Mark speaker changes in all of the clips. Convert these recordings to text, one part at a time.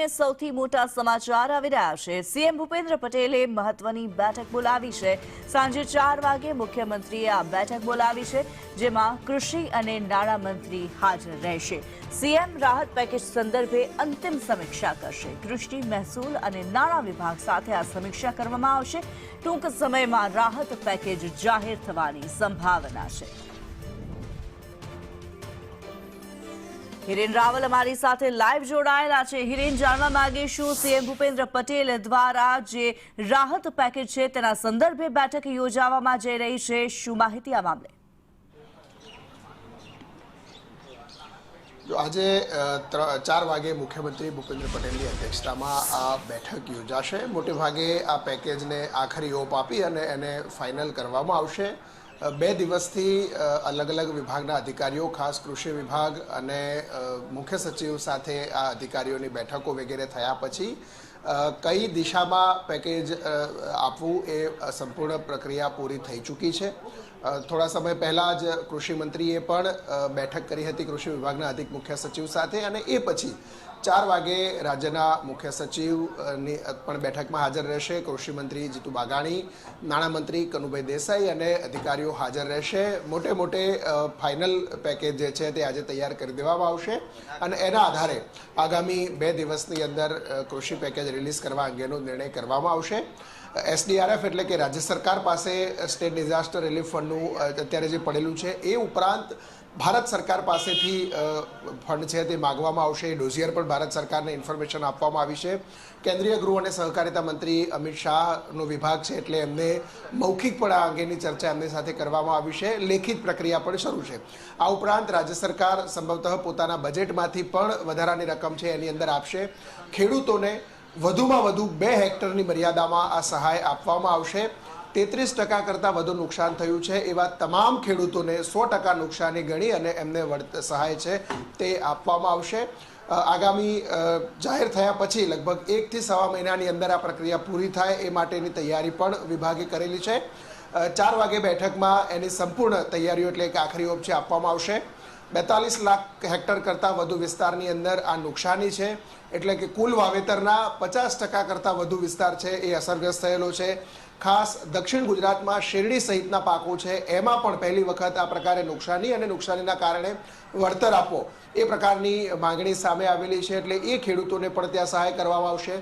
Speaker 1: લઈને સૌથી મોટા સમાચાર આવી રહ્યા છે। સીએમ ભૂપેન્દ્ર પટેલે મહત્વની બેઠક બોલાવી છે। સાંજે 4 વાગે મુખ્યમંત્રીએ આ બેઠક બોલાવી છે, જેમાં કૃષિ અને નાણાં મંત્રી હાજર રહેશે। સીએમ રાહત પેકેજ સંદર્ભે અંતિમ સમીક્ષા કરશે। કૃષિ, મહેસૂલ અને નાણાં વિભાગ સાથે આ સમીક્ષા કરવામાં આવશે। ટૂંક સમયમાં રાહત પેકેજ જાહેર થવાની સંભાવના છે। હિરેન રાવલ અમારી સાથે લાઈવ જોડાયેલા છે। હિરેન, જાણવા માંગીશું, સીએમ ભૂપેન્દ્ર પટેલ દ્વારા જે રાહત પેકેજ છે તેના સંદર્ભે બેઠક યોજવામાં જઈ રહી છે, શું માહિતી આ મામલે?
Speaker 2: આજે 4 વાગે મુખ્યમંત્રી ભૂપેન્દ્ર પટેલની અધ્યક્ષતામાં આ બેઠક યોજાશે। મોટે ભાગે આ પેકેજને આખરી ઓપ આપી અને એને ફાઇનલ કરવામાં આવશે। 2 દિવસથી અલગ અલગ વિભાગના અધિકારીઓ, ખાસ કૃષિ વિભાગ અને મુખ્ય સચિવ સાથે આ અધિકારીઓની બેઠકો વગેરે થયા પછી કઈ દિશામાં પેકેજ આપવું એ સંપૂર્ણ પ્રક્રિયા પૂરી થઈ ચૂકી છે। થોડા સમય પહેલાં જ કૃષિ મંત્રીએ પણ બેઠક કરી હતી કૃષિ વિભાગના અધિક મુખ્ય સચિવ સાથે, અને એ પછી 4 વાગે રાજ્યના મુખ્ય સચિવની પણ બેઠકમાં હાજર રહેશે। કૃષિ મંત્રી જીતુ વાઘાણી, નાણામંત્રી કનુભાઈ દેસાઈ અને અધિકારીઓ હાજર રહેશે। મોટે ફાઇનલ પેકેજ જે છે તે આજે તૈયાર કરી દેવામાં આવશે અને એના આધારે આગામી 2 દિવસની અંદર કૃષિ પેકેજ રિલીઝ કરવા અંગેનો નિર્ણય કરવામાં આવશે। SDRF એટલે કે રાજ્ય સરકાર પાસે સ્ટેટ ડિઝાસ્ટર રિલીફ ફંડનું અત્યારે જે પડેલું છે, એ ઉપરાંત ભારત સરકાર પાસેથી ફંડ છે તે માગવામાં આવશે। ડોઝિયર પણ ભારત સરકારને ઇન્ફોર્મેશન આપવામાં આવી છે। કેન્દ્રીય ગૃહ અને સહકારિતા મંત્રી અમિત શાહનો વિભાગ છે, એટલે એમને મૌખિક પણ આ અંગેની ચર્ચા એમની સાથે કરવામાં આવી છે। લેખિત પ્રક્રિયા પણ શરૂ છે। આ ઉપરાંત રાજ્ય સરકાર સંભવતઃ પોતાના બજેટમાંથી પણ વધારાની રકમ છે એની અંદર આપશે। ખેડૂતોને વધુમાં વધુ 2 હેક્ટરની મર્યાદામાં આ સહાય આપવામાં આવશે। 33% કરતાં વધુ નુકસાન થયું છે એવા તમામ ખેડૂતોને 100% નુકસાની ગણી અને એમને સહાય છે તે આપવામાં આવશે। આગામી જાહેર થયા પછી લગભગ 1 થી સવા મહિનાની અંદર આ પ્રક્રિયા પૂરી થાય એ માટેની તૈયારી પણ વિભાગે કરેલી છે। 4 વાગે બેઠકમાં એની સંપૂર્ણ તૈયારીઓ એટલે કે આખરી ઓપ છે આપવામાં આવશે। 42 લાખ હેક્ટર કરતાં વધુ વિસ્તારની અંદર આ નુકસાની છે, એટલે કે કુલ વાવેતરના 50% કરતાં વધુ વિસ્તાર છે એ અસરગ્રસ્ત થયેલો છે। ખાસ દક્ષિણ ગુજરાતમાં શેરડી સહિતના પાકો છે, એમાં પણ પહેલી વખત આ પ્રકારે નુકસાની અને નુકસાનીના કારણે વળતર આપો એ પ્રકારની માંગણી સામે આવેલી છે, એટલે એ ખેડૂતોને પણ ત્યાં સહાય કરવામાં આવશે।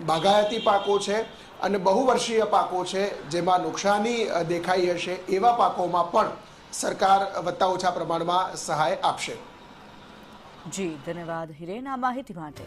Speaker 2: બાગાયતી પાકો છે અને બહુવર્ષીય પાકો છે જેમાં નુકસાની દેખાઈ હશે, એવા પાકોમાં પણ સરકાર વત્તા ઓછા પ્રમાણમાં સહાય આપશે।
Speaker 1: જી, ધન્યવાદ હિરેન આ માહિતી માટે।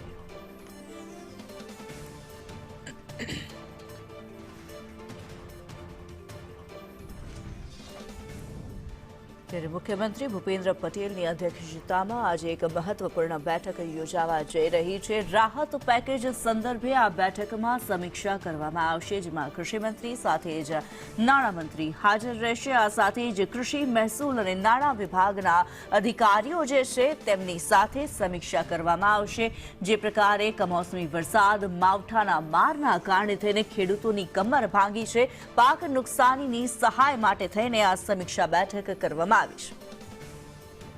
Speaker 1: ત્યારે મુખ્યમંત્રી ભૂપેન્દ્ર પટેલની અધ્યક્ષતામાં આજે એક મહત્વપૂર્ણ બેઠક યોજાવા જઈ રહી છે। રાહત પેકેજ સંદર્ભે આ બેઠકમાં સમીક્ષા કરવામાં આવશે, જેમાં કૃષિમંત્રી સાથે જ નાણામંત્રી હાજર રહેશે। આ સાથે જ કૃષિ, મહેસૂલ અને નાણાં વિભાગના અધિકારીઓ જે છે તેમની સાથે સમીક્ષા કરવામાં આવશે। જે પ્રકારે કમોસમી વરસાદ, માવઠાના મારના કારણે થઈને ખેડૂતોની કમર ભાંગી છે, પાક નુકસાનીની સહાય માટે થઈને આ સમીક્ષા બેઠક કરવામાં આવી છે।